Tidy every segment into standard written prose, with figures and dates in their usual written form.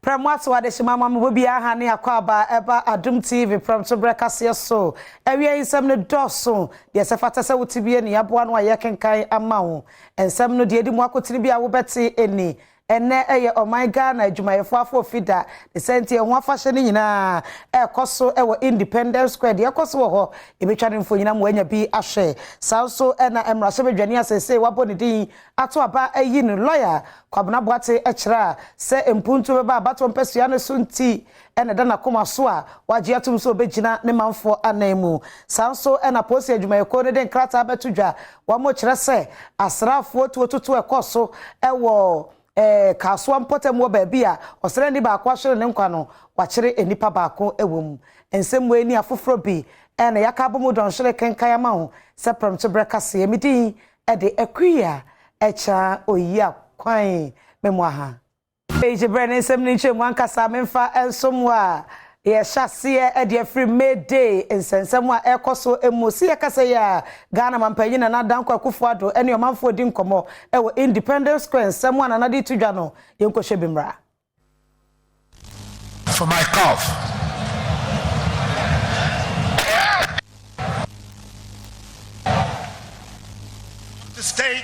Premtobre wa de shimama mo bia ha ne akwaba eba AdomTV Premtobre Kasee so ewie nsem ne doso de se fata se wotibie ne yaboa no aye kenkan ama wo ensem no de edi mu akotiri bia wo beti eni ene eye oman Ghana adwumayefo afo fida de senti ehun afahye ne nyina ekoso ewo Independence Square de ekoso wo ho ebetwa ne mfo nyina mo anya bi ahwe sanso ena emraso bedwane asese wabo ne din ato aba ayi ne lawyer kwabena boate ekira se empuntu beba abato mpesua ne sunti ena dana koma so a waje atum so obegina ne manfo anemu sanso ena posi adwumayeko ne den krata betudwa wamo kire se asrafo tututu ekoso ewo kasuwa mpotem wo baabi a osere ni ba kwa hwere ne nkwa no wakire enipa baako ewom ensem we ni afoforo bi ena yakabo mu don hwere kenkan ama ho se Premtobre Kasee midin de akuya echa oyia kwan memwa page brand ensem ni nchemu ankasa memfa ensomwa ye hyase de free May ensensem a ekoso emosi yakase ya Ghana mampanyi na danko akufuado ene omanfo di nkomo ewo Independence Square ensem a na di tudwa no yenkohwe bimra for my cough. The state,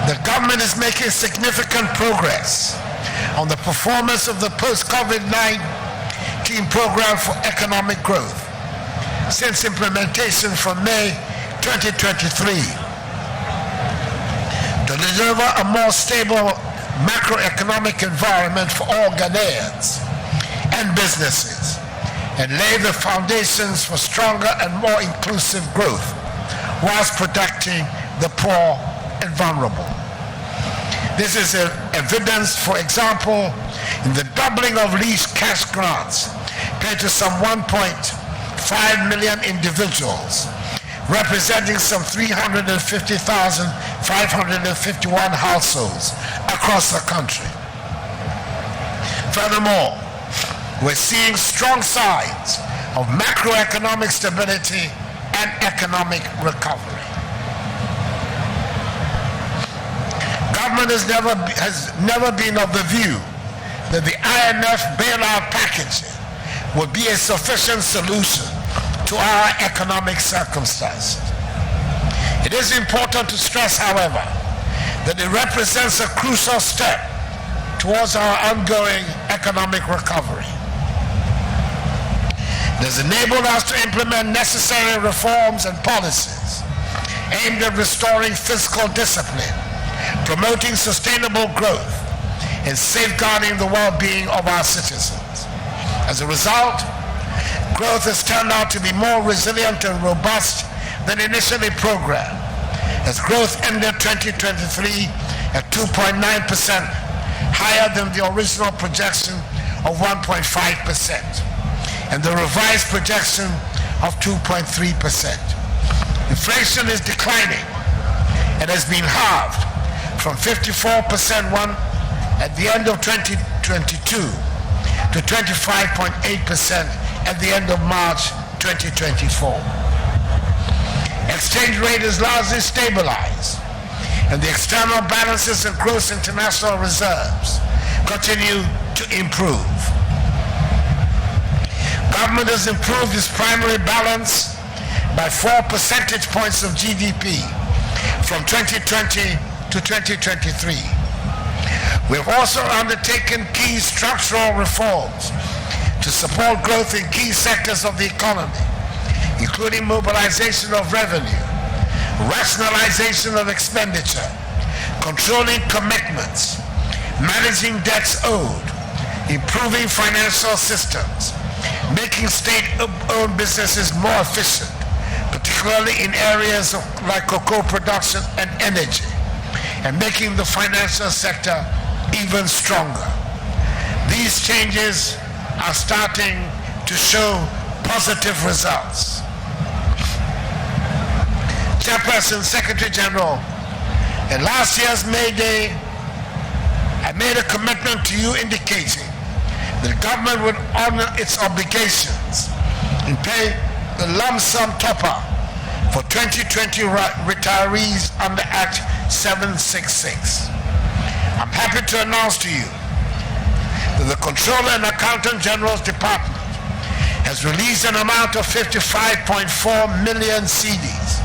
the government is making significant progress on the performance of the post-COVID-19 program for economic growth since implementation from May 2023 to deliver a more stable macroeconomic environment for all Ghanaians and businesses and lay the foundations for stronger and more inclusive growth whilst protecting the poor and vulnerable. This is evidence, for example, in the doubling of lease cash grants paid to some 1.5 million individuals, representing some 350,551 households across the country. Furthermore, we're seeing strong signs of macroeconomic stability and economic recovery. Government has never been of the view that the IMF bailout package would be a sufficient solution to our economic circumstances. It is important to stress, however, that it represents a crucial step towards our ongoing economic recovery. It has enabled us to implement necessary reforms and policies aimed at restoring fiscal discipline, promoting sustainable growth, and safeguarding the well-being of our citizens. As a result, growth has turned out to be more resilient and robust than initially programmed, as growth ended 2023 at 2.9%, higher than the original projection of 1.5%, and the revised projection of 2.3%. Inflation is declining and has been halved from 54% at the end of 2022 to 25.8% at the end of March 2024. Exchange rate is largely stabilized, and the external balances and gross international reserves continue to improve. Government has improved its primary balance by 4 percentage points of GDP from 2020 to 2023. We have also undertaken key structural reforms to support growth in key sectors of the economy, including mobilization of revenue, rationalization of expenditure, controlling commitments, managing debts owed, improving financial systems, making state-owned businesses more efficient, particularly in areas like cocoa production and energy, and making the financial sector even stronger. These changes are starting to show positive results. Chairperson, Secretary General, at last year's May Day, I made a commitment to you indicating that the government would honor its obligations and pay the lump sum topper for 2020 retirees under Act 766. I'm happy to announce to you the Controller and Accountant General's Department has released an amount of 55.4 million cedis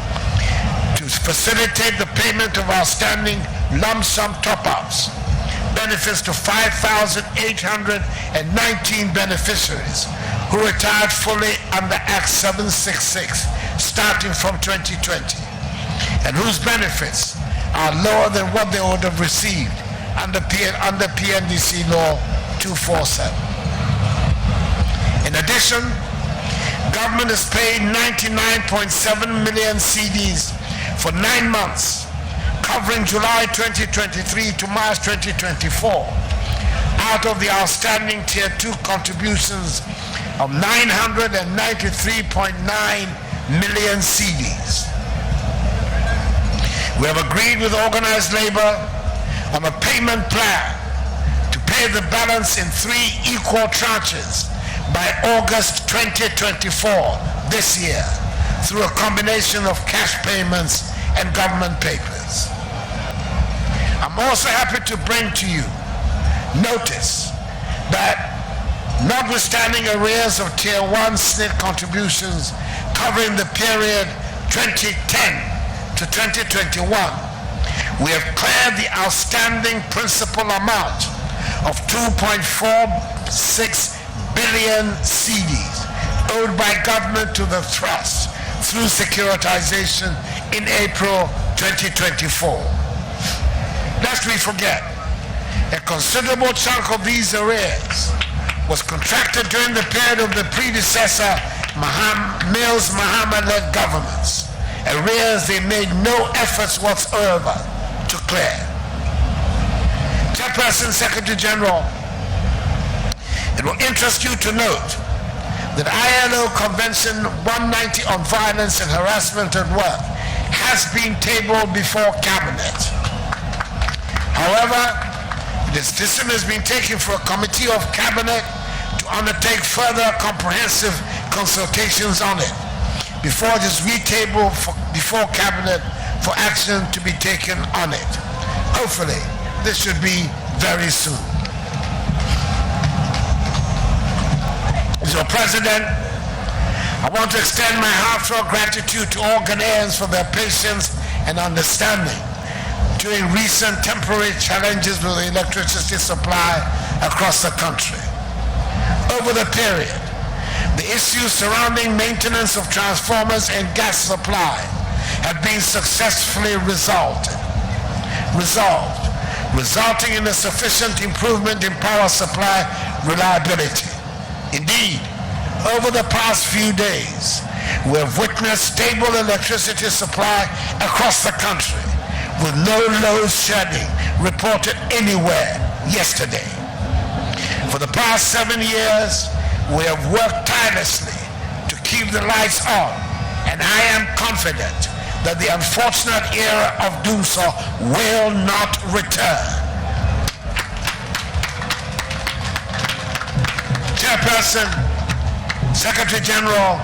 to facilitate the payment of outstanding lump sum top-ups, benefits to 5,819 beneficiaries who retired fully under Act 766 starting from 2020 and whose benefits are lower than what they would have received under PNDC Law 247. In addition, government has paid 99.7 million cedis for 9 months, covering July 2023 to March 2024, out of the outstanding Tier 2 contributions of 993.9 million cedis. We have agreed with organized labor on a payment plan to pay the balance in 3 equal tranches by August 2024 this year through a combination of cash payments and government papers. I'm also happy to bring to you notice that notwithstanding arrears of Tier 1 SNIT contributions covering the period 2010 to 2021, we have cleared the outstanding principal amount of 2.46 billion cedis owed by government to the trust through securitization in April 2024. Lest we forget, a considerable chunk of these arrears was contracted during the period of the predecessor Mills Mahama-led governments, arrears they made no efforts whatsoever to clear. Chairperson, Secretary General, it will interest you to note that ILO Convention 190 on Violence and Harassment at Work has been tabled before Cabinet. However, this decision has been taken for a committee of Cabinet to undertake further comprehensive consultations on it before it is retabled before Cabinet for action to be taken on it. Hopefully, this should be very soon. Mr. President, I want to extend my heartfelt gratitude to all Ghanaians for their patience and understanding during recent temporary challenges with the electricity supply across the country. Over the period, the issues surrounding maintenance of transformers and gas supply have been successfully resolved, resulting in a sufficient improvement in power supply reliability. Indeed, over the past few days, we have witnessed stable electricity supply across the country, with no load shedding reported anywhere yesterday. For the past 7 years, we have worked tirelessly to keep the lights on, and I am confident that the unfortunate era of doomsday will not return. Chairperson, Secretary General,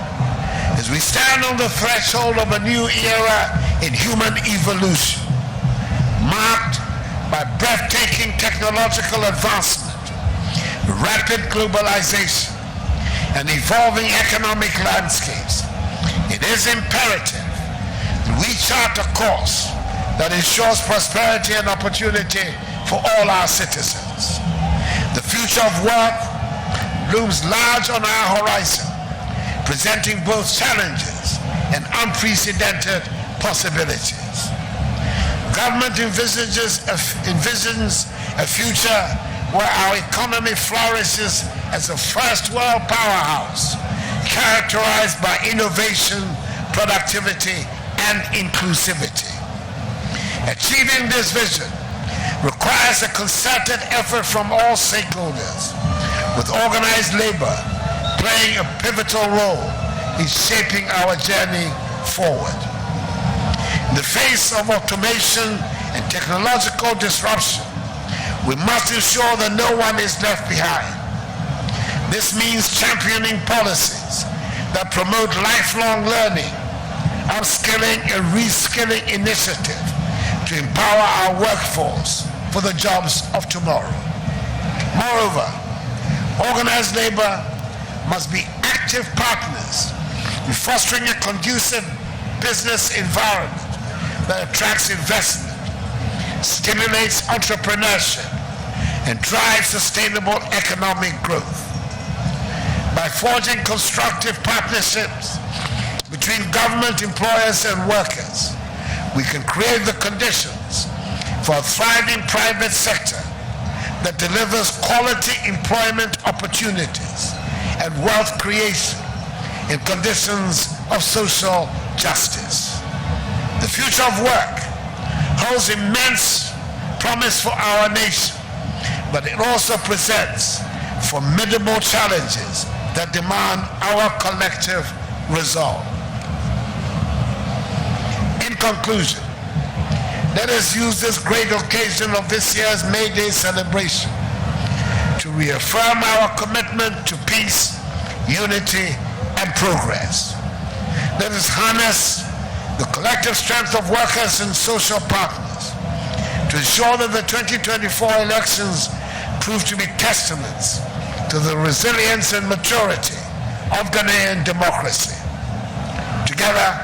as we stand on the threshold of a new era in human evolution, marked by breathtaking technological advancement, rapid globalization, and evolving economic landscapes, it is imperative that we chart a course that ensures prosperity and opportunity for all our citizens. The future of work looms large on our horizon, presenting both challenges and unprecedented possibilities. Government envisions a future where our economy flourishes as a first world powerhouse, characterized by innovation, productivity, and inclusivity. Achieving this vision requires a concerted effort from all stakeholders, with organized labor playing a pivotal role in shaping our journey forward. In the face of automation and technological disruption, we must ensure that no one is left behind. This means championing policies that promote lifelong learning, upskilling and reskilling initiative to empower our workforce for the jobs of tomorrow. Moreover, Organized labor must be active partners in fostering a conducive business environment that attracts investment, stimulates entrepreneurship, and drives sustainable economic growth. By forging constructive partnerships between government employers and workers, we can create the conditions for a thriving private sector that delivers quality employment opportunities and wealth creation in conditions of social justice. The future of work holds immense promise for our nation, but it also presents formidable challenges that demand our collective resolve. In conclusion, let us use this great occasion of this year's May Day celebration to reaffirm our commitment to peace, unity, and progress. Let us harness the collective strength of workers and social partners to ensure that the 2024 elections prove to be testaments to the resilience and maturity of Ghanaian democracy. Together,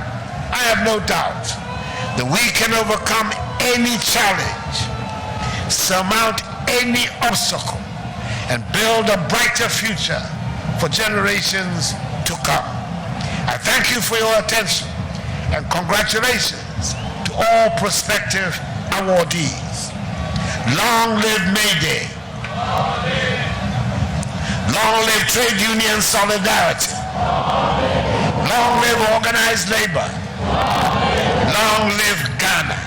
I have no doubt that we can overcome any challenge, surmount any obstacle, and build a brighter future for generations to come. I thank you for your attention and congratulations to all prospective awardees. Long live May Day. Long live trade union solidarity. Long live organized labor. Long live Ghana.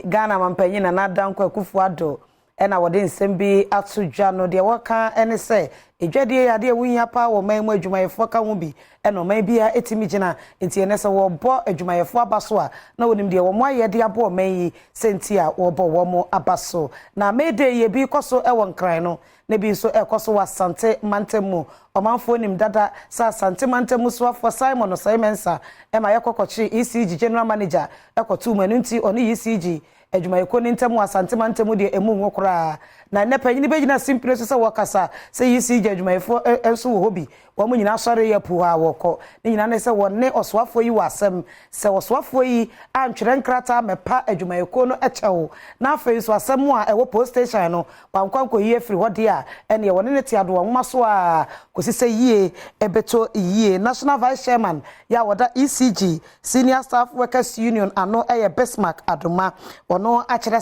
Ghana mampanyi na Adom Akufo-Addo ena wode nsem bi atodwa no de waka ene se edwadie yade ewunya pa wo manmu adwumayefo ka ho bi ena man bia etimi gina enti ene se wo bo adwumayefo abaso a na wonim de wo mo ayede abo man yi senti a wo bo wo mo abaso na mede ye bi koso ewo nkran no na bi so ekoso wasante mantemu omanfo nim dada sa sante mantemu so afo Simon Simensa ema yekokochi ECG general manager ekotu manu nti oni ECG adwumayeko ni ntemu asante mantemu de emu nwokora na nepanyini begina simple so se wakasa se ECG adwumayefo enso wo hobi wo mu nyina sore ya pu ha woko ni nyina ne se wonne oswafo yi wasem se oswafo yi antwere nkrata mepa adwumayeko no echewo na afei so asem a ewo post station no kwankwanko yi efiri hode a ene ye wonne ne tiado wonma so a kosise yie ebeto yie national vice chairman ya woda ECG senior staff workers union ano eye Bismarck Adoma ono akere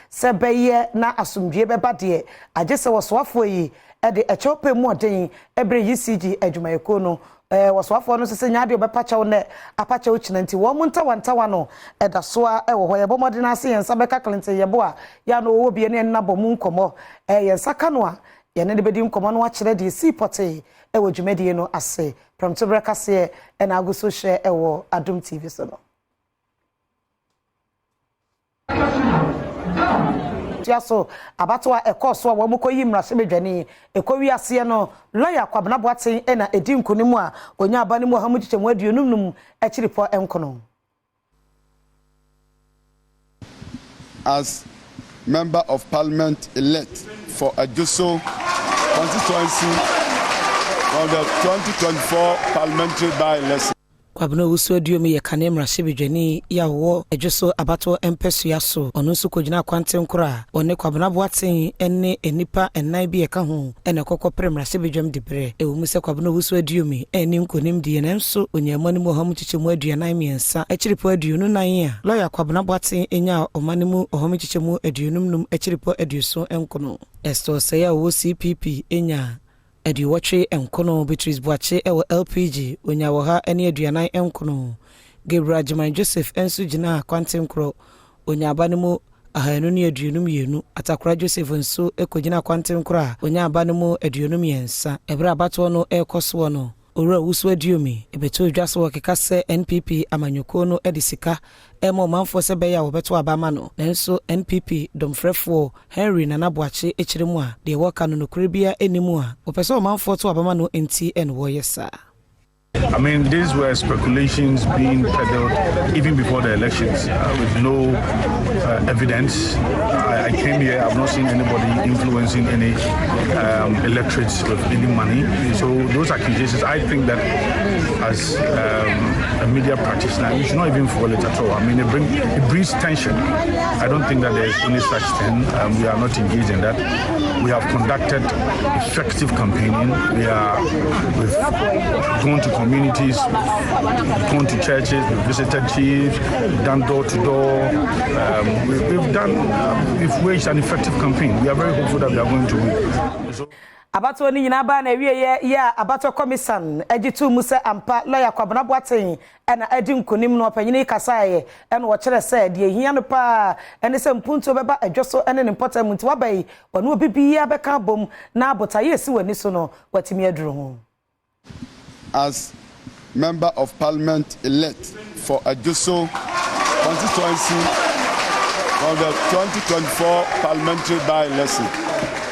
se beye na asumdue beba de agese woswafo yi ede echope mu oden ebre ECG adwumayeko no waswafo no sese nyaade obepacha wo ne apacha wo chinanti wo mu ntawantawa no eda soa ewo ho ye bomode ase yensa beka klente yebo a ya no wo bie ne nabo mu nkomo yensa kano a ye ne de bedi nkomo no akere de seaporte ewo dwumedie no ase Premtobre Kasee ena aguso hye ewo AdomTV so no so abatwa ekoso wo mukoyi mrase bedwane ekowi ase no lawyer Kwabena Boaten ena edi nkonimu a onya abane mu hamu chichemu aduonum ekiripo enkono. As member of parliament elect for Ajuso constituency for the 2024 parliamentary by-election. Kwabena wusu aduomi ye kane mrase bedwane ya wo Ajuso abato empesua so ono nso kogina kwante nkora one Kwabena Boaten ene enipa ennan bi ye ka ho ene kokopre mrase bedwam dibre ewo mu se Kwabena wusu aduomi eni nkonim die nenso onyamani mu hamu chichemu aduanan miensa ekiripo aduonu nan a lawyer Kwabena Boaten enya omanimu ohamu chichemu aduonum num ekiripo aduoso enkono esto se ya wo CPP enya edi watche enkono Beatrice Boache ewo LPG onya wo ha ene aduanan enkono Gabriel Jiman Joseph ensu gina kwantem kro onya abanemu ahanu ne aduonum yenu atakora Joseph ensu ekogina kwantem kro onya abanemu aduonum yensa ebra abato no ekoso no ora wusu aduomi ebeto dwaso wakeka se NPP amanyoko no edisika emo manfo se beya wo beto abama no nanso NPP domfrefo Henry Nana Boache ekiremu a de woka no nokure bia enimu a opeso manfo to abama no enti en wo yesa I mean, these were speculations being peddled even before the elections with no evidence. I came here, I've not seen anybody influencing any electorates with any money. So those accusations, I think that as a media practitioner, you should not even follow it at all. I mean, it breeds tension. I don't think that there is any such thing. We are not engaged in that. We have conducted effective campaigning. We've gone to communities, we've gone to churches, we've visited chiefs, we've done door to door. We've waged an effective campaign. We are very hopeful that we are going to win. Abato ni nyina ba na wie ya abato commission ejitu mu se ampa lawyer Kwabena Boateng na edi nkonim no panyini kasaye na wo kire se de ehia no pa ene se mpunto beba adwoso ene ne important munti wabai wonu obibia beka bom na abotaye esi wani so no watimi aduru ho. As member of parliament elect for Adom constituency on the 2024 parliamentary by-election.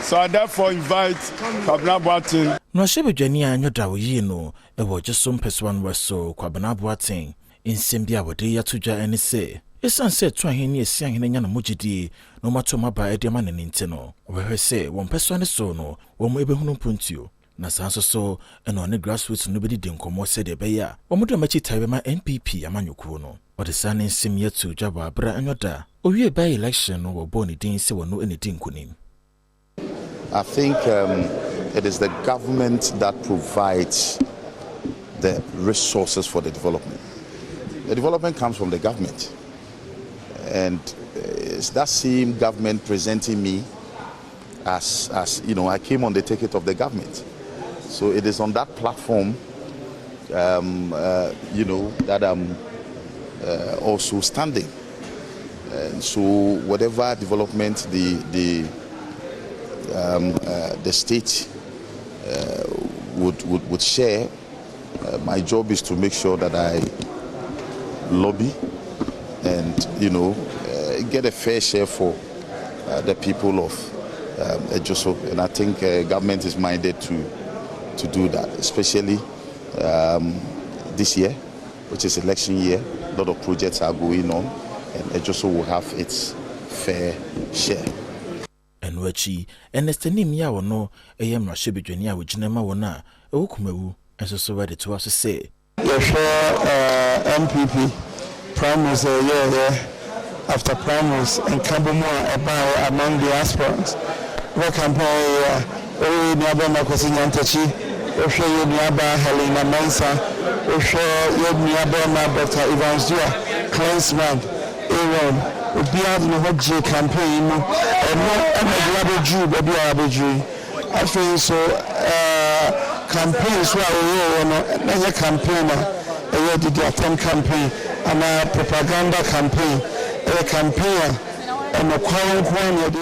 So I therefore invite Kwabena Boateng. No shebedwani anyoda wo yi no e wo Adom person weso Kwabena Boateng nsem bia wode yatodwa ene se esan se to aheni esi aheni nya no mogidi no mato maba e de ma ne nti no we se won person ne so no wo mo ebehunu puntuo na sanso so eno ne grassroots no bedi denkomo se de be ya wo mo do machi tabe ma NPP amanyukuo no o de san nsem yatodwa ba bra anyoda o wie by election no wo boni din se wo no ene dinkunim. I think it is the government that provides the resources for the development. The development comes from the government. And it's that same government presenting me as you know, I came on the ticket of the government. So it is on that platform, you know, that I'm also standing. And so whatever development the state would share, my job is to make sure that I lobby and, you know, get a fair share for the people of Adom. And I think government is minded to do that, especially this year, which is election year. A lot of projects are going on, and Adom will have its fair share. Enwachi enestenim ya wono eyem na shebedwani a woginema wona ewukumawu enso so wede to aso say MPP primaries after primaries and Kabomo about among the aspirants. We campaign ni abana Kosinyantachi, we show ni aba Helena Mensa, we show ni abana Dr. Evans Dua, Klinsman, Aaron. We have no hot campaign, and I think so. Campaigns were a campaigner, a attempt campaign, and a propaganda campaign, a campaign, and a current one.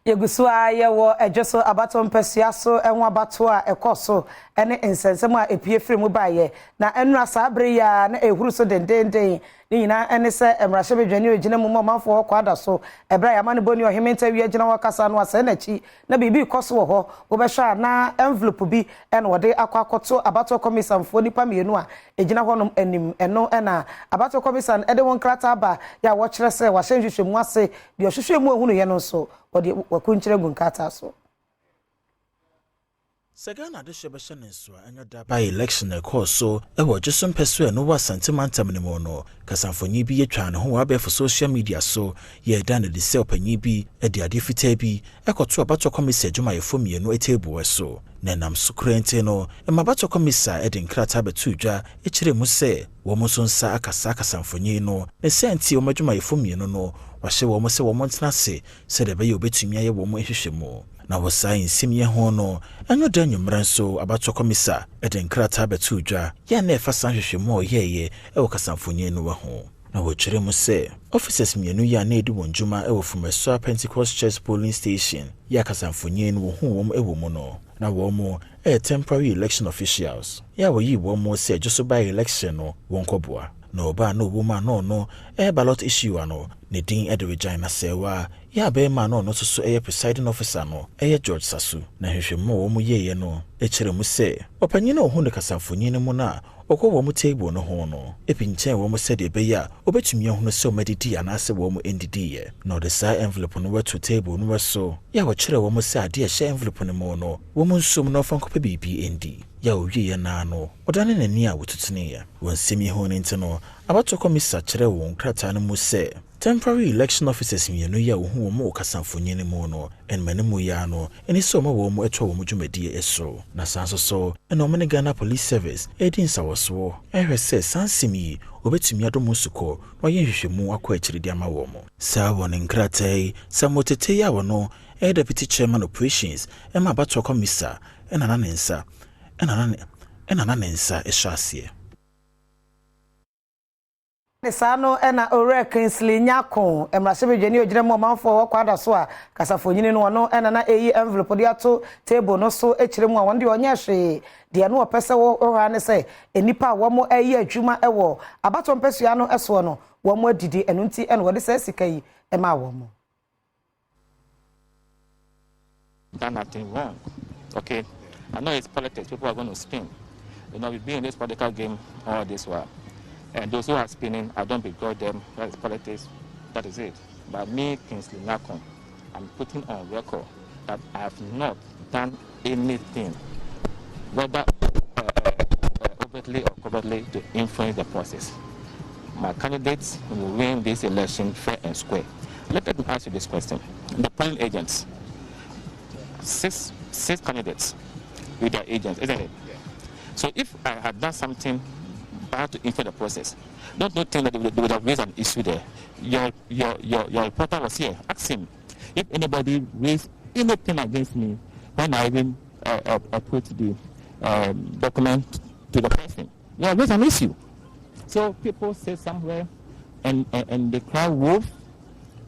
Yegusua yewo ejoso abato mpesiaso enwa abato a ekoso ene nsensem a epie firi mu baye na enura sabre ya na ehuru so dendenden ni nyina ene se emrahye bedwani ogina mu mamafo kwada so ebra ya mane boni ohimenta wi agina wakasa no asa na chi na bibi koso wo ho wo be hwa na envelope bi ene wode akwakoto abato commission fo nipa mienu a egina honom anim eno ena abato commission ede won krata ba ya wo kire se wa hyenhwehwemu ase de ohwehwemu ehunu ye no so odi wakunchire gunkata so Sagana de shebeshen so anyoda by election e course so e wo Adom person no wa sentimentam ne mo no kasanfonyi bi yetwa ne ho wa be for social media so ye dan de sel panyi bi e de ade fita bi e koto abato commission adwuma ye fo mienu etebu so na nam sukrente no e mabato commission e de nkrata betu dwa e kire mu se wo mo so nsa akasa kasanfonyi no ne senti o madwuma ye fo mienu no wa hye wo mo se wo mo ntena se de be ye obetumi aye wo mo ehwehwemu na wasa insimye ho no anyo da nwumran so abato komisa ede nkrata betu dwa ya na efa san hwehwemu oyeye e wo kasamfonye no ho na wo kire mu se officers mienu ya na edi wonjuma e wo Fumeso Pentecost Church polling station ya kasamfonye no ho wom e wo mu no na wo mo temporary election officials ya wo yi wo mo se Adom by election no wonkoboa na oba no wo ma no ballot issue ano ne din ede regina sewa ya be ma no so presiding officer no George Sasu na hwehwemu wo mu yeye no echere mu se opanyina ohu ne kasamfonyi ne mu na okwo wo mu table no ho no epinchen wo mu se de be ya obetumi ehunu se omadidi anase wo mu endidi ye no de sa envelope no to table no so ya wo kire wo mu se ade ehye envelope no mu no wo mu nsum no fankope bibi endi ya owie na no odane nani a wotutune ya wonsemi ho ne ntino abato komisa kire wo nkrata no mu se temporary election officers mienu ya wo hu mo kasamfonyi ne mu no enmane mu ya no eni so mo wo mu etwa wo mu dwumadie eso na sanso so eno me Ghana Police Service edin sawoso ehwese sansimi obetumi Adom suko no ye hwehwemu akọ akiridi ama wo mo sa won nkratai samotete ya wo no deputy chairman operations ema abato komisa enana nensa ehwase Sano ena ore Kingsley Nyako emrasebedwani ogirem omanfo wo kwada so a kasafonyini no no ena na eyi envelope de ato table no so ekiremu a wonde onye hwe de no opese wo ha ne se enipa wo mo eyi adwuma ewo abato mpesua no eso no wo mo adidi enu nti ena wo de se sika yi ema wo mo done nothing wrong. Okay, I know it's politics, people are going to spin. You know, we've been in this political game all this while. And those who are spinning, I don't begrudge them. That is politics. That is it. But me, Kingsley Nyako, I'm putting on record that I have not done anything, whether overtly or covertly, to influence the process. My candidates will win this election fair and square. Let me ask you this question. The polling agents, six candidates with their agents, isn't it? Yeah. So if I had done something bad to influence the process, don't think that they would have raised an issue there. Your reporter was here. Ask him if anybody raised anything against me when I even put the document to the person. Yeah, there's an issue. So people say somewhere and they cry wolf.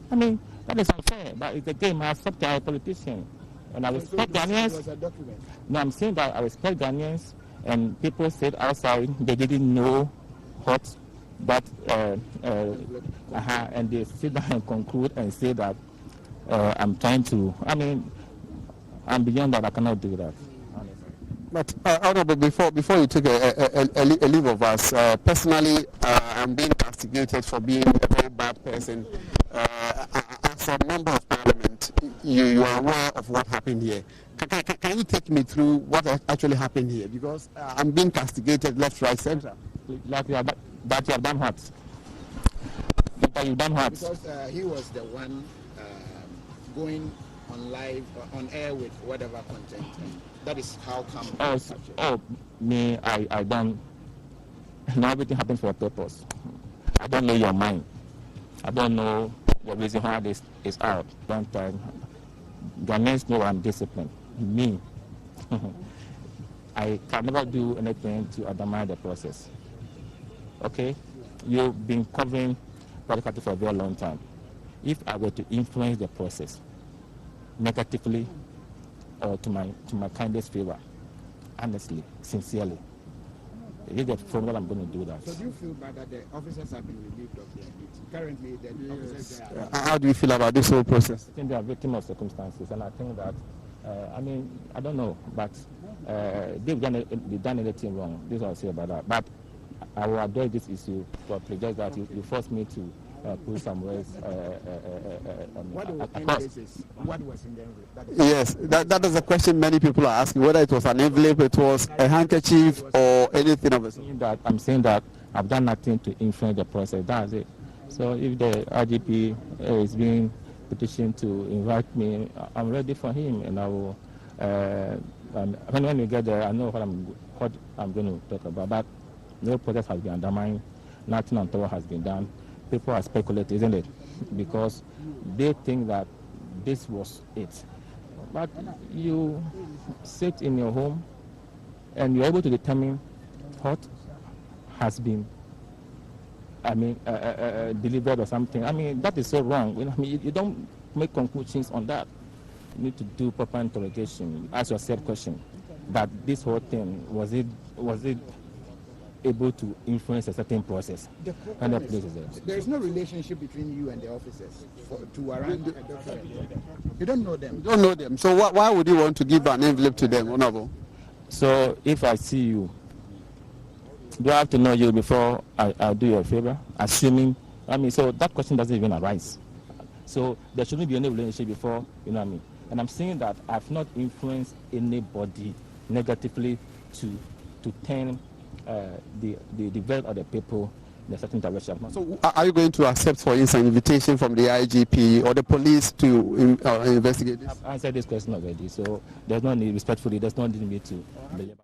I mean, that is unfair, but it's a game. I accept a politician. And I respect Ghanaians. No, I'm saying that I respect Ghanaians, and people said outside they didn't know what that, and they sit down and conclude and say that I'm trying to, I mean, I'm beyond that, I cannot do that. But Honorable, before you take a leave of us, personally, I'm being castigated for being a very bad person. As a member of parliament, you are aware of what happened here. Can you take me through what actually happened here? Because I'm being castigated left, right, center. That you have done what? That you've done what? Because he was the one going on live, on air with whatever content. That is how come. Me, I don't. Now everything happens for a purpose. I don't know your mind. I don't know the reason why this is out. One time, Ghanaians know I'm disciplined. Me, I can never do anything to undermine the process. Okay, you've been covering politics for a very long time. If I were to influence the process negatively or to my kindest favor, honestly, sincerely, it is the form that I'm going to do that. So do you feel bad that the officers have been relieved of their duty? Currently, the officers are... How do you feel about this whole process? I think they are victims of circumstances, and I think that, I don't know, but they've done anything wrong. This is what I'll say about that. But I will address this issue to apologize that you forced me to put some words what was in the envelope? Yes, that is a question many people are asking, whether it was an envelope, it was a handkerchief, or anything of it. I'm saying that I've done nothing to influence the process. That's it. So if the RGP is being petitioned to invite me, I'm ready for him, and I will. When we get there, I know what I'm going to talk about. But no process has been undermined. Nothing untoward has been done. People are speculating, isn't it? Because they think that this was it. But you sit in your home and you're able to determine what has been, delivered or something. That is so wrong. You don't make conclusions on that. You need to do proper interrogation. Ask yourself question. That this whole thing, was it able to influence a certain process. And there is no relationship between you and the officers to warrant a document. You don't know them. You don't know them. So why would you want to give an envelope to them, Honorable? So if I see you, do I have to know you before I do you a favor? Assuming, so that question doesn't even arise. So there shouldn't be any relationship before, you know what I mean? And I'm saying that I've not influenced anybody negatively to turn the vote of the people in a certain direction. So are you going to accept, for instance, an invitation from the IGP or the police to investigate this? I've answered this question already, so there's no need, respectfully, there's no need to.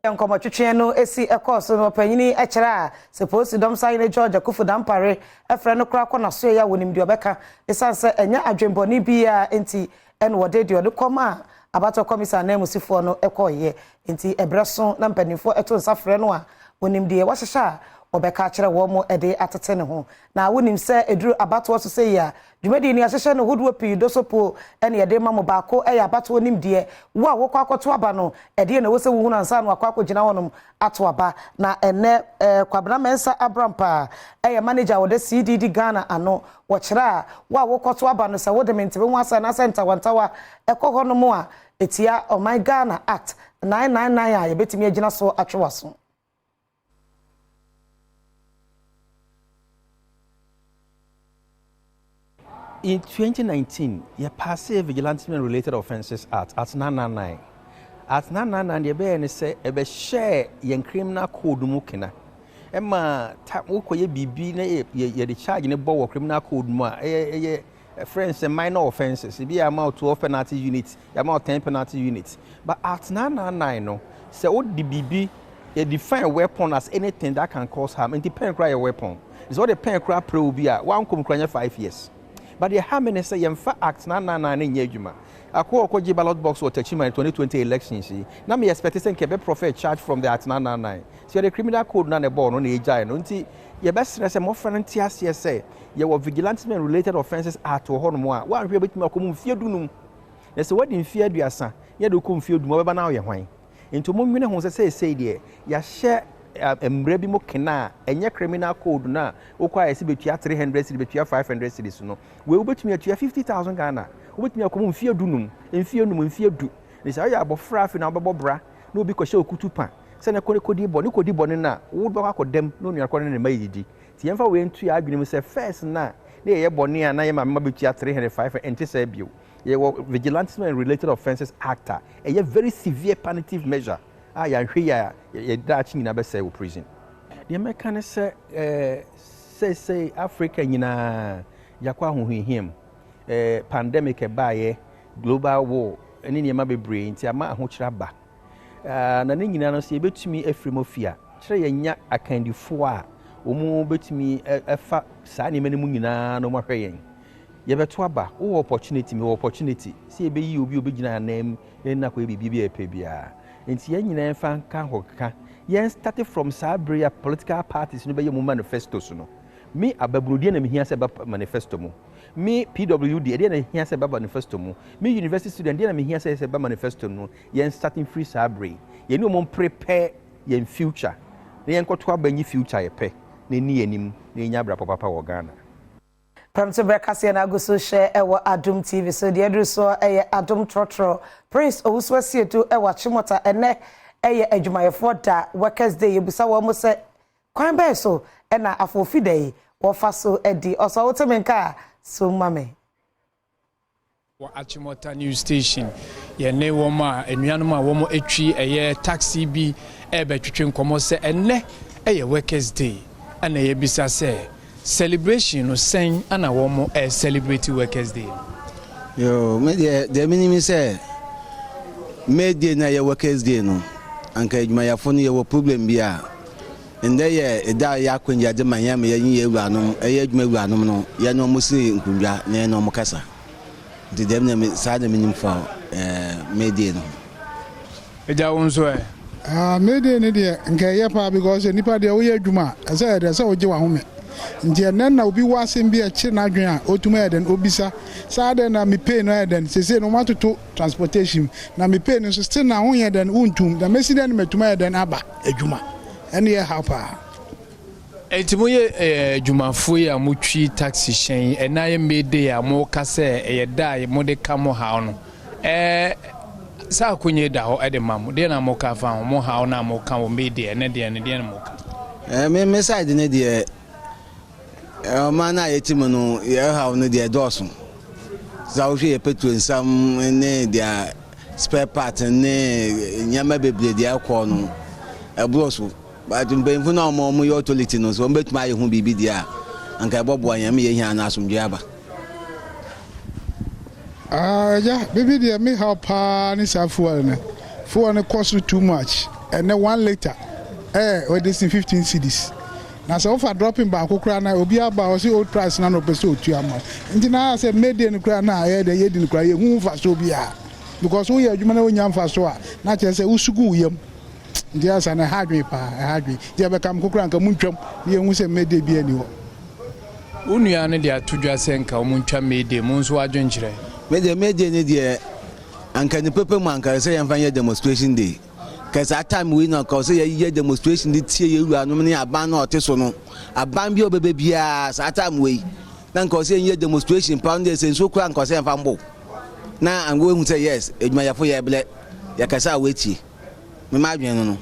Nkomo twetwe no esi ekos no panyini ekira suppose dom sign George Akufo Dampare efre no kra kɔ na so ya wonim de obeka esanse enya adwemboni bia enti en wode de ode kɔma abato komisa na musifo no ekɔye enti ebreso na mpanifo eto nsafre no a wonim de wahyehya obeka kire wo mo ede atete ne ho na wonim se eduru abato so se ya dwumadi ni ahyehye no hodo pi dosopo ene ede ma mo baako eya abato wonim de wo a wokɔ akɔto aba no ede na wo se wo hu nansa no akɔ akɔgina wonom ato aba na ene kwabena mensa abrampa eya manager wo de CDD Ghana ano wo kire a wo a wokɔto aba no se wo de mentebe ho asa na center wantawa ekɔ hɔ no mo a etia oh my Ghana Act 999 a yebetimi agina so atwewaso. In 2019, you passed a Vigilante-Related Offences Act at 999. At 999, you be say ebe share yen criminal code mukina. Emma tap ukoye bibi na ye the charge ne bo criminal code mu a friends and minor offences. It be amount 12 penalty units, amount 10 penalty units. But at 999, no, say what the bibi you define a weapon as anything that can cause harm. And the pen cry a weapon. It's what the pen cry pro be a one come cry 5 years. But the harmony say yemfa act 999 in yejuma. Akwo ballot box or Techima in 2020 elections. Now me expect say kebe profit charge from the act 999. So the criminal code na ne born on the ejai no nti ye best stress mo friend tiasie say ye were vigilante-related offences act ho no mo a wan hwe betimi akomu mfie dunum. Na say what in fear duasa ye do kom mfie dunum beba na ye hwan. Into mo nwene ho say de ya share embre bi mo kena enye criminal code na okwa ese betua 300 cedi betua 500 cedi so no we obetumi atua 50,000 Ghana obetumi akomo mfie dunum mfie du ne say ya abofra afi na obebo bra na obi kohye okutu pa se na kodi boni na wo do akodem no nua kɔ ne mayidi ti yemfa we ntu ya adwene mu se first na ye boni a na ye mama betua 305 enti say bio ye Vigilante-Related Offences Act a very severe punitive measure. Ya hwe ya dachi nyina be say wo prison. The mechanic say Africa nyina yakwa hohihim pandemic baye global war eni niema bebre nti ama ahokyira ba na ne nyina no se betumi afrimofia kire yenya akandifo a omu betumi efa saa niema ne mu nyina no mahwe yen yebeto aba wo opportunity se ebeyi obi obegina nam na kwa bibi epe bia nti yen nyina fa nka hoka yen started from Sabria political parties no be yemu manifesto so no me ababrodi na mehia se ba manifesto mu me PWD de na mehia se ba manifesto mu me university student de na mehia se ba manifesto no yen starting free Sabria yen no mo prepare yen future na yen kwoto abanyi future ye pe na ni anim na nya bra papa wo Ghana. Premtobre Kasee na go so share ewo Adom TV so de adru so Adom Trotro Prince Owusu to ewo Chimota ene adwumayefo da workers day ebusa wo mo se kwan be so na afofi day wo fa so edi oso wo temenka so mame wa Achimota news station ye ne wo ma enuanom a wo mo etwi taxi bi betwetwe nkomo se ene workers day ana ye bisa se celebration no sen ana wo mo celebrate workers day. Yo me de minimi say me de na ye workers day no anka adwumayafo no ye wo problem bia ende ye da ya kwanja de manya me ye ewuranom adwuma ewuranom no ye no mo si nkundwa na no mo kasa de dem na me sa de minim fa me de no eja wonso me de ne de nka ye pa because nipa de wo ye adwuma asa de sa wo je wa home ndia na obi wasem bi a chi na adwen a otuma eden obisa sa de na me pay no eden se no matoto transportation na me pay no so still na ho eden untum da mesiden metuma eden aba adwuma ene ye help Etimoye Jumafoye amuchi taxi shen enaye mede ya mo kase eyeda mo de kamo ha no sa kunye da ho ede mam de na mo ka fa mo ha na mo ka wo mede ene de na mo ka me side ne de ma na yetimo no ye ha no de doso za wo hwe petrol nsam ne de spare part ne nyama bebre de akọ no ebroso but mbemfu na mo yo authority no so mbetuma ye hu bibi dia anka bobo anyam ye hia na asomdwe aba yeah bibi dia me help ni safuwa ne fuwa ne cost too much and then 1 liter we this in 15 cedis na so for dropping back okra na obi aba o see old price na no pese otu ama nti na say made ni kra na ye de ye di ni kra ye hu fa so bia because we adwuma na onya fa so a na che say usugu uyam ndia sa na hadwe dia be kam kokura nka muntwam ye hu se mede bia ni ho unua ne dia tudwa se nka muntwa mede mu nso adwenkyere mede ne dia anka ni pepe mu anka se yemfa ye demonstration day cause that time we no cause ye demonstration dey tie ye wura no ne aban na ote so no aban bi obebe bia that time we na cause ye demonstration pound dey se so kura cause yemfa mbo na ango hu say yes edwuma yafo ye ble ya kasa wetie me madwen no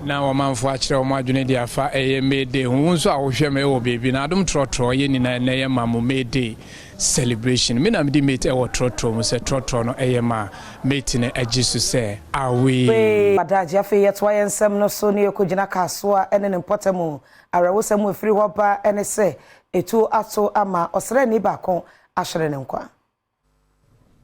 na wo manfo a kire wo madwen dia fa mede hu nso a wo hwe me wo bebi na adom trotro ye ni na ye mamo mede celebration me na me di mate e wo trotro mo se trotro no ma mate ne agisu se awe badaji afi yeto yensem no so ne ekogina kaso a ene ne potemu arewo sem afiri ho ba ene se etu ato ama osere ni bakon ahyere ne nkwa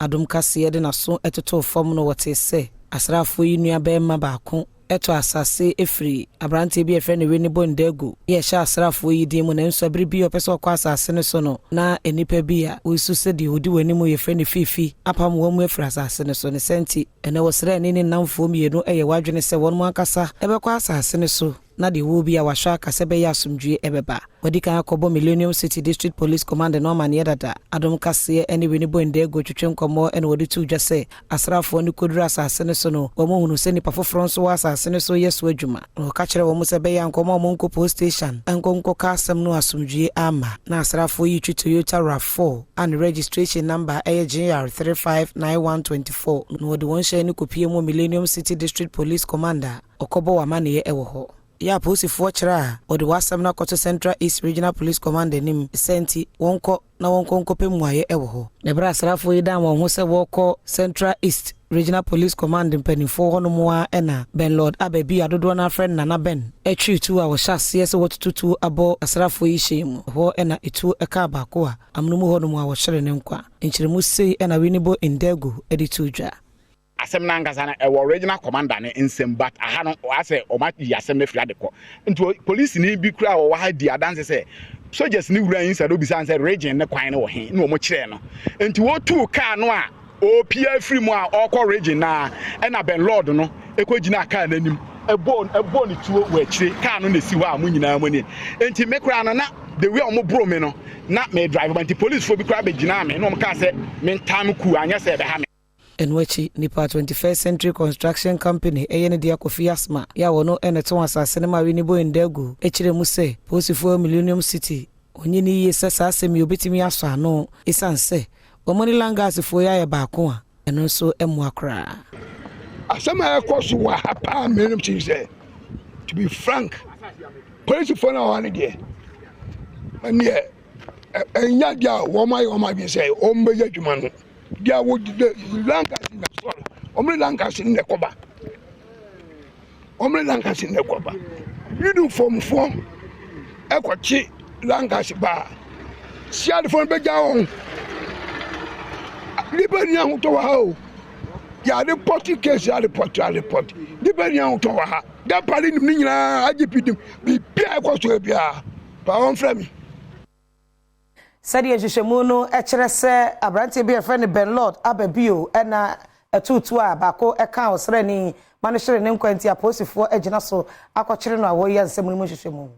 Adom Kasee de na so etoto fom no wote se asrafo yi nua be ma baako eto asase efri abrante bi efre ne weni bondegu ye sha asrafo yi din mu na nso abiri bi opese okwa asase ne so no na enipa bi a osu se de hodi wani mu ye fre ne fifi apam wo mu efra asase ne so ne senti ene wosre ne namfo mienu eye wadwene se won mu akasa ebekwa asase ne so na de wo bi a wahwa akase be ya asomdwe ebeba wadi kan akobo Millennium City District Police Command no man yedada Adom Kasee ene weni bondegu twetwe nkomo ene wodi tu dwase asrafo ne kodura asase ne so no omo hunu se nipa foforo so asase ne so yeso adwuma no ka kire wo mu se be ya nkomo mo nko post station enkonko ka asem no asomdwe ama na asrafo yi twi Toyota RAV4 and registration number AGR 359124 no wodi won share ne kopie mo Millennium City District Police Commander okobo wa mane ye ewo ho ya posifo kira odi wasam na koto Central East Regional Police Command nim senti wonko na wonko nkope muaye ewo ho ne bra asrafo yi dan won ho se woko Central East Regional Police Command mpanifo ho no moa ena Ben Lord ababi adodo na friend na Ben etwi tu a wo hyase se wotutu abo asrafo yi hyem ho ena etu eka baako a amnumu ho no moa wo hyere ne nkwa enkyeremu sei ena winibo indegu editu dwa asem na ngasa na original commander ne nsem but aha no ase o ma yi asem na fira de ko nti police ni bi kura wo ha di adanse se soldiers ni wura yin sa do bi san se region ne kwan ne wo he na wo mo kire no nti wo tu car no a o pia free mu a okọ region na e na Ben Lord no ekogina car nanim ebo ni tuo wo akire car no na si ho a mo nyina mo ni nti me kura no na the way o mo bro me no na me drive but police fo bi kura be gina me no mo ka se me time ku anya se be ha enwachi nipa 21st Century Construction Company eyene dia Kofi Asma ya wono eneto asase ne ma winibo indegu echire mu se posifo Millennium City onye ni yesa sase mi obetimi aso ano isanse omoni langas fo ya baako a eno so emu akra asema ekoso wa hapa Millennium City say to be frank police for na one there and yeah enya dia wo my be say o mbeje adwuma no dia wo de langas na sorry omri langas in the koba uniform form ekwachi langas ba siade fon be jawo libani an to wa ha ya report case ya report libani an to wa ha da pali ni nyina agipidim bi bia ekwaso bia pa on frame Sadi ejishemu no ekire se abrante bi efre ne Ben Lord ababio ena etutu a bako eka osre ni manushire ne nkwanti aposifo egina so akokire no awoyi ansemu ni mohwehwemu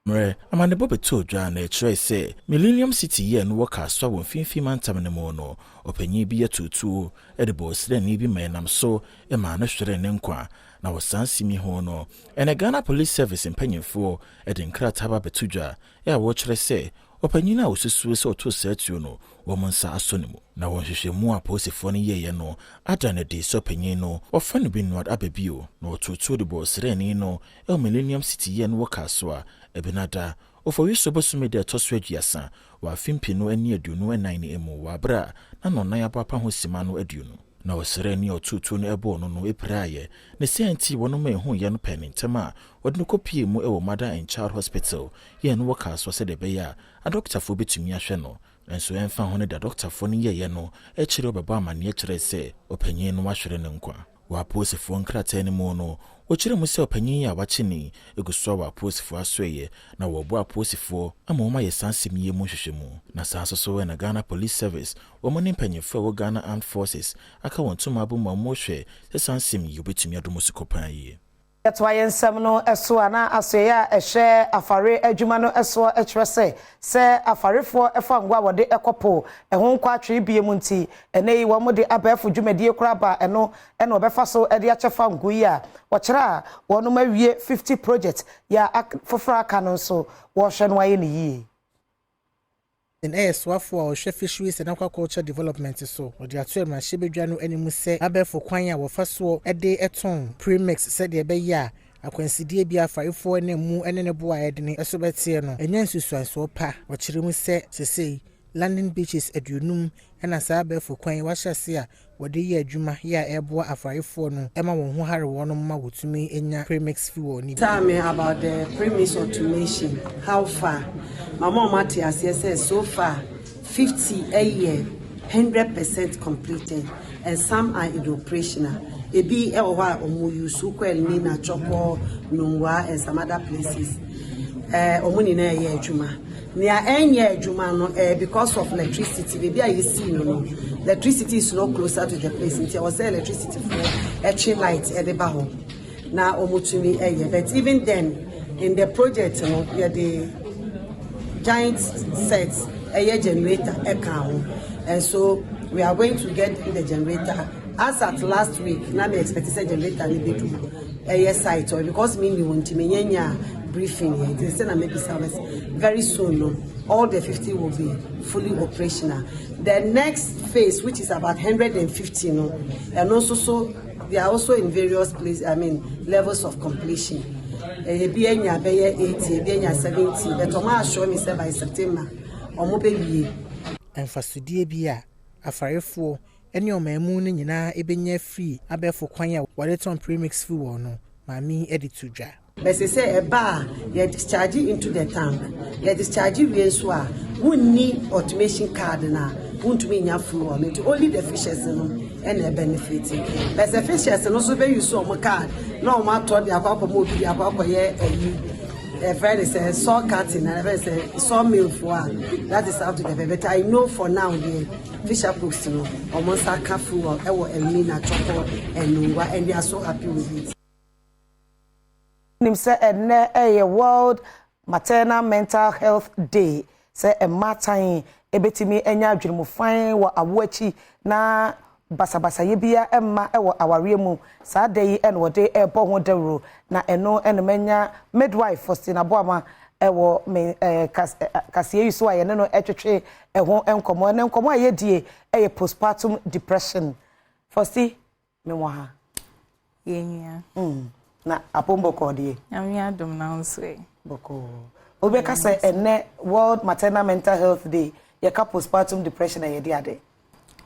Mre amane bobe to dwa na ekire se Millennium City ye no waka so won finfi mantam ne mo no opanyi bi atutu e de bosre ni bi menam so e ma no hwere ne nkwa na wosan simi ho no ene Ghana Police Service mpanyimfo e de nkrata ba betudwa e a wo kire se opanyi na osusu se oto setuo no wo monsa aso ne mu na won hwehwemu a posifo no ye no adane de so panyi no ofa no bi no ababio na otutu de bosre ni no e Millennium City ye no waka so a Ebenada, ofowiso bosume de toso aduasa, wa fimpi no ani aduonu enan ne emu wa bra na no nan abapa ho sima no aduonu. Na osere ni otutu no ebo no no epraye, ne senti wono ma ehu ye no penintema, wode no kopie mu ewo Mother and Child Hospital, ye no waka so se de be ya, a doctor fo betumi ahwe no. Enso emfa ho ne da doctor fo no ye no, e kire obeba amane kire se, opanyin no ahwere ne nkwa. Wa posifo nkrata ne mu no ochire mu se opanyin ya wachini eguso wa posifo asoye na wo bo aposifo amoma ye sansem ye mu hwehwemu na sanso so na Ghana Police Service wo mo ne mpanyefo wo Ghana Armed Forces aka wonto abu ma mo hwe se sansem ye obetumi adomo sikopan ye. That's why ensem no eso ana asoya ehwe afare adwuma no eso ekire se afarefo efa ngwa wode ekopo ehon kwa atwe bie mu nti ene yi wo mo de abafo dwumadie kura ba eno obefa so ede achefa ngu yi a wokyera wono mawie 50 project ya fofra aka no so wo hwe no aye ne yi in swafo or fisheries and aquaculture development so or the atu ma shebedwa no animu se abefo kwan a wo fa so ede eton premix said de be ya akwansidie bi afarefo na mu ene ne bo a ede ne eso betie no enya nsusuanso pa wo kire mu se sesei landing beaches adunum ena sa abefo kwan wa hyase a wode ye adwuma ya ebo afarefo no ema won ho hare won ma wotumi enya premix fi wo ni. Tell me about the premix automation. How far? Mama Matias says so far 50 a year, 100% completed, and some are in operational. Ebi ewa omu yusu kwel ni na Chopo, Nungwa, and some other places. Omuni na ye juma. Near any juma no because of electricity. Maybe I see no. Electricity is not closer to the place. Until I was electricity for etching lights at the baho. Now omutumi but even then, in the project, you know, yeah the giant sets a generator account, and so we are going to get the generator as at last week. Now we expect a generator to a site or because me you want to briefing here. They say maybe service very soon. No, all the 50 will be fully operational. The next phase, which is about 150, no, and also so they are also in various places. I mean levels of completion. Be enya be 80, be enya 70. But Oma show me say by September, omo be wie. Enfasudie bia afarefo ene omamu ne nyina ebenya free abefo kwan a waleton premix fi wo no mami editu dwa. But say a bar you discharge into the tank. You discharge we so a wunni automation card na wuntumi nya flow only the fishes no and the benefit. But the fishes no so be use on card. No matter the akwa mo bi akwa ye friend is saw cutting and I say saw meal for that is out to the but I know for now the fisher post no almost a careful or Elmina Chopo and Nungwa and they are so happy with it. Nim say a World Maternal Mental Health Day say a matin ebetimi enya adwene mu fan wo awoachi na basabasa ye bia emma ewo aware mu saa day en wo de ebo ho dawro na eno enemanya midwife Faustina Boama ewo Kasee yuso aye no etwetwe eho enkomo ne enkomo aye die eye postpartum depression Fausti me ha yenya na apombo kodie ami Adom na nswe boko obeka say ene World Maternal Mental Health Day ye ka postpartum depression aye di ade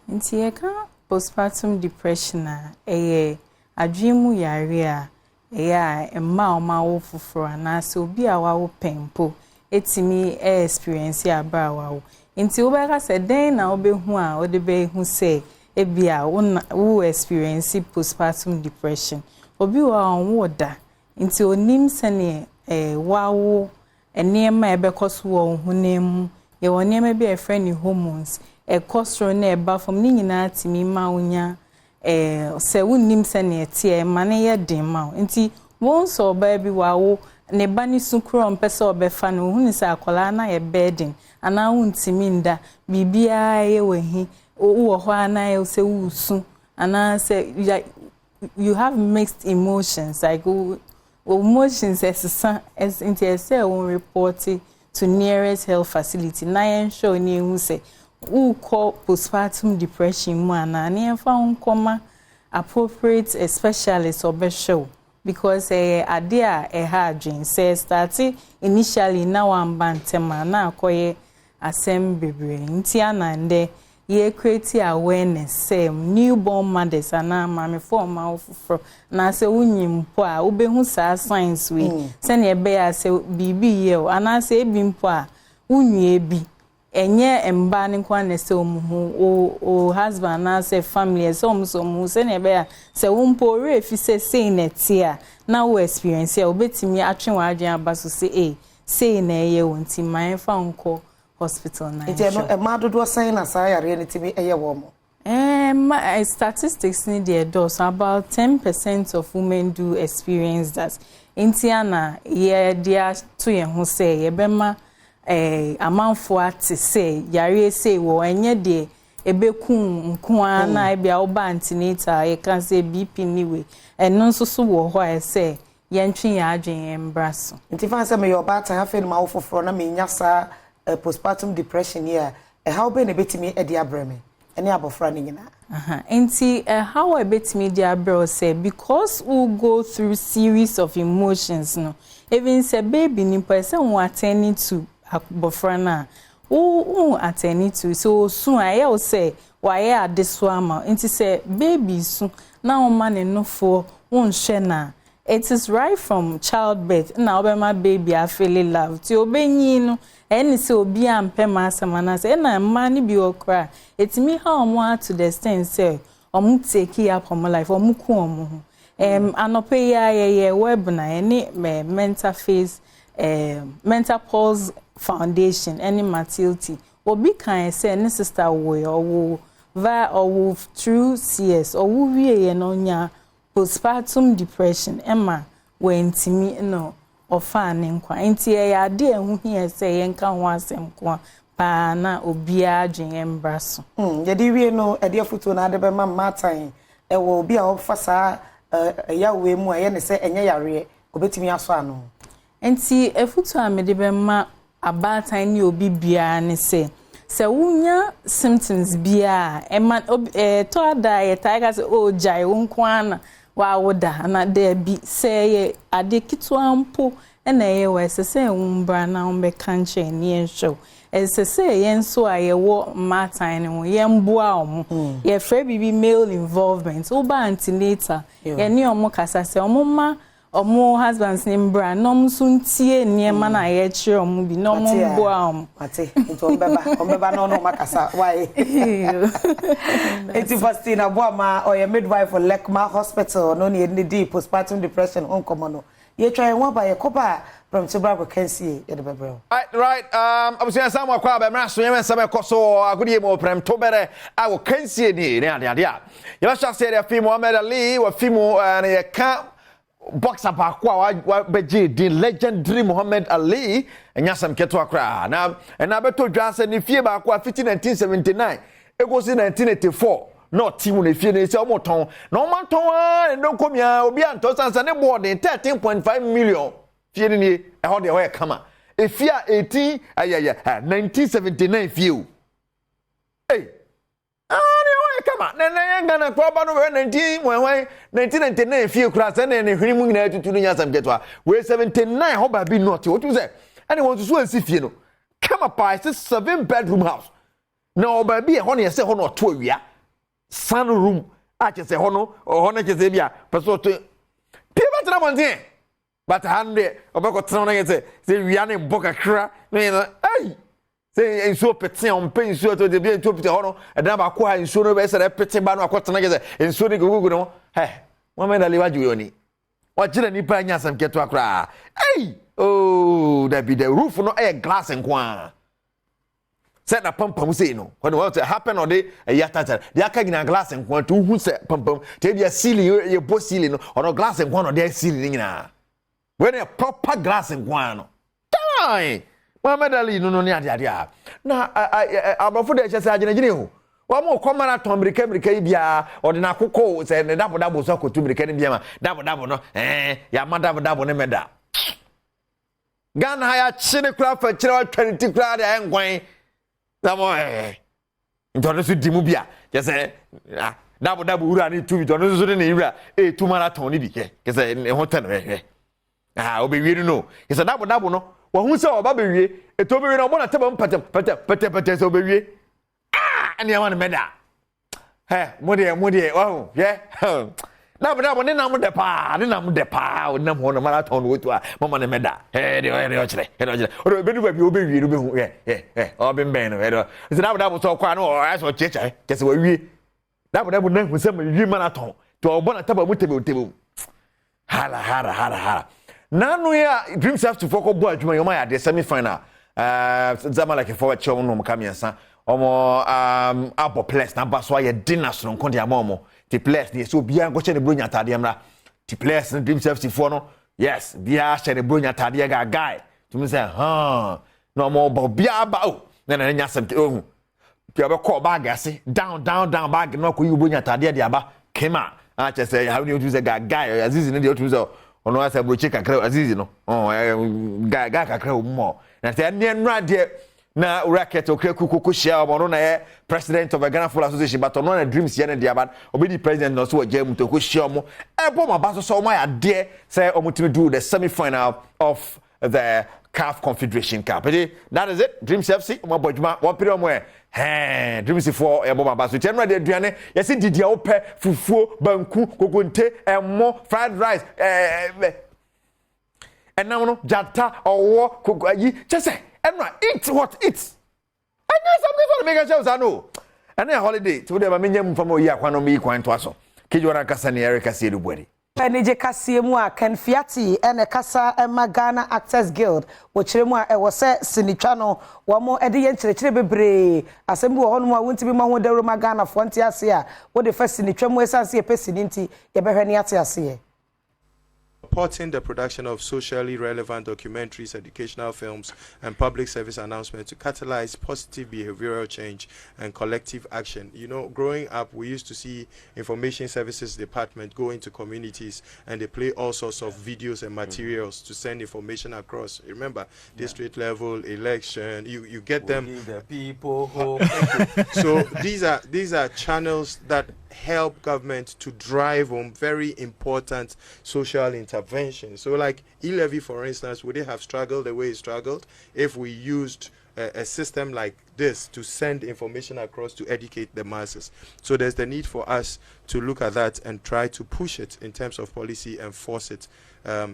nti ye ka postpartum depression eye adwemu yare a emma oma wo fufuro na so obi a wa wo pempo etimi experience ya bra wa wo nti obeka say den na obehu a odebehu say ebia wo experience postpartum depression obi wa onwo da nti onim sene wawo enema ebekoso wo hunemu ye wonema bi efreni hormones ekostro na eba from ni nyina timi ma unya se wonnim sene tie mane ye den ma nti won so ba bi wawo ne ba ni sukuro mpese obefa no hu ni sa akola na ye burden ana huntimi nda bibia ye wahi wo ho ana ye se wusu ana se you have mixed emotions like emotions as into say one report to nearest health facility na yen show ni hu say who call postpartum depression mu ana na yen fa nkoma appropriate specialist obeshow because ade a hadwin say start initially now am bantema na akoye asem bebre nti anande ye create awareness say newborn mothers ana mame form afufro na say unyimpo a obehu sa science we say na ebe ya say bibi ye ana say ebimpo a unwie bi enye emba ne kwa na say omuhu o husband na say family so omuso say na ebe ya say umpo refi say na tia na wo experience ya obetimi atwe wa adwen abaso say na eye wonti man fa nko hospital na. Iti no ma dodo san na sa yare ne timi eye wo mo. Statistics need the dose about 10% of women do experience that. Intiana ye dia to ye ho say ye bema amanfo ate say yare say wo enye de ebeku nko ana bia oba antenatal ye kan say BP niwe eno nso so wo ho e say ye ntwe ya adwen embraso. Nti fa say me your bata ha fe no ma wo foforo na me nya sa postpartum depression here how be na betimi e dia breme ene abofra ne nyina enti how e betimi dia bro say because we go through series of emotions no even say baby ni person who attending to abofra na who attending to so soon I say why adeso ama enti say baby soon na o man no for won hwe na it is right from childbirth na obema baby I feel loved ti obenyi no eni se obi ampema asamana se na mani bi okra etimi ha omo to the extent say omo take up on life omo ku omo anope ya web na eni mental phase mental pulse foundation eni matility obi kan say ni sister wo va through CS or wo wie no nya postpartum depression emma wentimi no ofa ne nkwa enti ya ade ehu hia say yenka ho asem kwa pa na obia adwen embraso ye di wie no ade afuto na ade be ma matan e wo obi a ofa sa ya we mu aye ne say enye yare obetimi aso ano enti afuto a me de be ma abatan ni obi bia ne say se wunya symptoms bia e man to ada ye tiger say o jai wonkwana wa woda na de bi say ade kitwa mpo na ye we say wumbra na umbe kanche ni enshow say yenso ayewo matan no yemboa omo ye free bibi male involvement oba antenatal ye ni omo kasa say omo ma omo husbands ni mbra no msuntie niema na ye chire omo bi no mo mboa omo ate nto ombeba no makasa why eti Faustina Boama or your midwife for Lekma Hospital no ni di postpartum depression on komono ye try one by Kopa Premtobre Kasee ye de bebrel right abusia samu akwa be mra so yemen same koso agudi mo Premtobre Kasee ni ade ya ba sha say the film Muhammad Ali wa film na ye ka boxer ba kwa wa beji the legendary Muhammad Ali enyasam keto akra na beto dwanse ni fie ba kwa 1979 egosi 1984 no team na fie ni se omo ton na omo ton no komia obi anto sansa ne board 13.5 million fie ni e ho de ho e kama e fie 1979 fie hey kama na ngana kwa ba no 1999 fie kura se na hwini nyina tutu nya sam getwa we 79 ho ba bi not what you say and want to so ansi fie no kama pa 7-bedroom house na oba bi e ho na se ho no to awia sunroom a che se ho no che se bia peso to pie ba tra monte but hande obeko tra na se wia ne boka kra no ai say enso pete on pe enso to de bi to pete ho no e dan ba ko ha enso no be se pete ba no akotena ge se enso ni gugu no Muhammad Ali waju yoni o jira ni pa nya sam keto akra ei oh that be the roof no e glass nkwa set na pampam say no when what happen or dey yata they aka gina glass nkwa to hu se pampam te bia ceiling ye bo ceiling no or glass nkwa no dey ceiling nyina when a proper glass in guano. Die! Muhammad Ali no ni ade na abrofo de chese agene ho wa mo ko marathon America bia o de na kokko se ne dabo so akotu America ne bia ma dabo no ya ma dabo ne meda Ghana ya chine kura fa chire 20 kura de engwan na mo ntone so dimu bia chese dabo ura ni tu bi to no so de ne ura tu marathon ni bi chese ne ho tan obe wiru no chese dabo no wa hu se oba bewie eto bewie no mo na teba pete so bewie ani awan meda mo de wa hu dabo ne nam de pa na mo no marathon wo to a mo ne meda de o chire o be du ba bi o bewie no be hu o be mben no se dabo so kwa no o so cheche kese wa wie dabo na hu se ma wie marathon to obo na teba mo tebe hala Nanu ya dreams have to focus boy adwuma yoma ya the semi final zama like forward show no mkamiansa omo abo place na baso ya dinner so nko dia momo the place dey so bia ngo che ne bronya tade mra the place no dreams have to for no yes bia che ne bronya tade ga guy to me say no mo bo bia ba o na nya sem ohun bia be call bag ase down bag no ko yu bronya tade dia ba kema a che say how you do say guy azizi ne dey to say ono asa broche kakra azizi no ga kakra mo na te ne nra de na racket okra kukuku share ono na president of the Ghana Football Association but ono na dreams ye na dia but obedi president no so wajam to ko share mo ebo ma ba so mo ya de say omutimi do the semi final of the CAF Confederation Cup. That is it. Dreams FC mo bodjuma one period mo Dreams for ebo ma ba so tenra de aduane yesi didia wo pe fufuo banku kokonte emo fried rice enam no jata owo kokoyi chese enra eat what eat anya something for mega chefs ano and a holiday to dem amenyam famo yi akwano mi kwan to aso kejora kasa ne Eric Kasee dubuari Premtobre Kasee mu a Ken Fiati ene kasa Ghana Actors Guild wo kire mu a e wo se sinitwa no wo mo ede ye nkyerɛkyerɛ bebre asɛm bi wo hono mu a wonti bi ma ho dawro ma Ghana fo nti ase a wo de fa sinitwa mu esanse e pesini nti ye behwe ne ate ase supporting the production of socially relevant documentaries, educational films, and public service announcements to catalyze positive behavioral change and collective action. You know, growing up, we used to see information services department go into communities and they play all sorts of videos and materials to send information across. Remember, district level, election, you get them. The people who So these are channels that help government to drive on very important social intervention. So like e-levy, for instance, would it have struggled the way it struggled if we used a system like this to send information across to educate the masses? So there's the need for us to look at that and try to push it in terms of policy and force it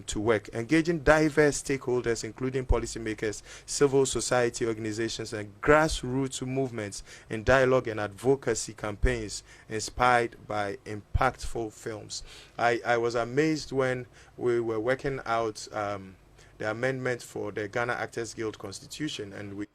to work. Engaging diverse stakeholders, including policymakers, civil society organizations, and grassroots movements in dialogue and advocacy campaigns inspired by impactful films. I was amazed when we were working out the amendment for the Ghana Actors Guild Constitution, and we